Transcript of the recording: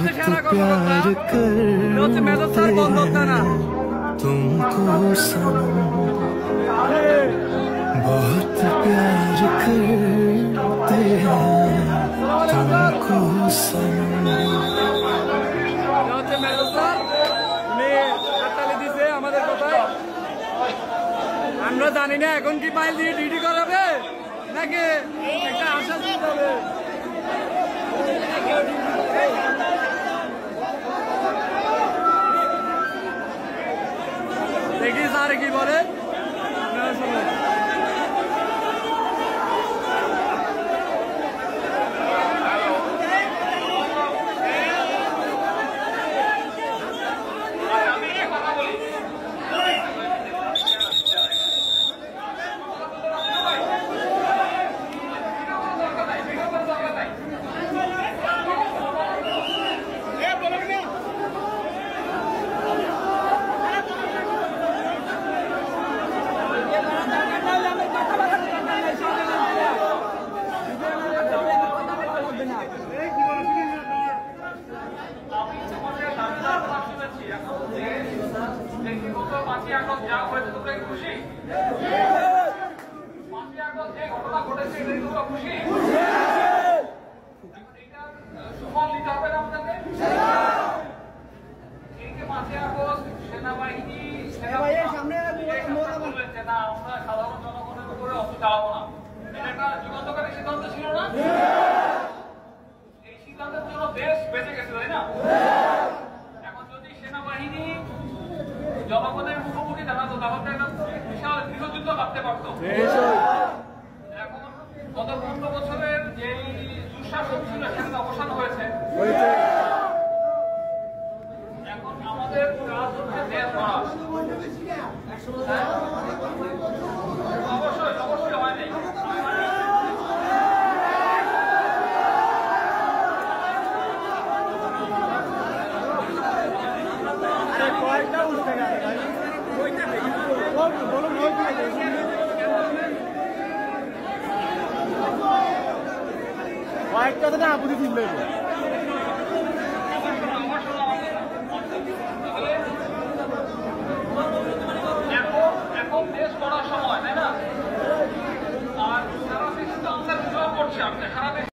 प्यार करते हैं तुमको सनम, बहुत प्यार करते हैं तुमको सनम। আমরা জানি না এখন কি মাইল দিয়ে ডিউটি করাবে নাকি একটা আশা দিতে হবে। দেখি স্যার কি বলে। জনগণের মুখোমুখি দাঁড়াতো তাহলে একটা বিশাল গৃহযুদ্ধ ভাবতে পারত। এখন গত 15 বছরের যে দুঃশাসন ছিল সেখানে অবসান হয়েছে। এখন আমাদের কাজ হচ্ছে দেশ গড়া। অবশ্যই অবশ্যই হয় নাই। এখন দেশ করার সময় তাই না? আর সারা দেশে তো আমরা করছি, সারা দেশে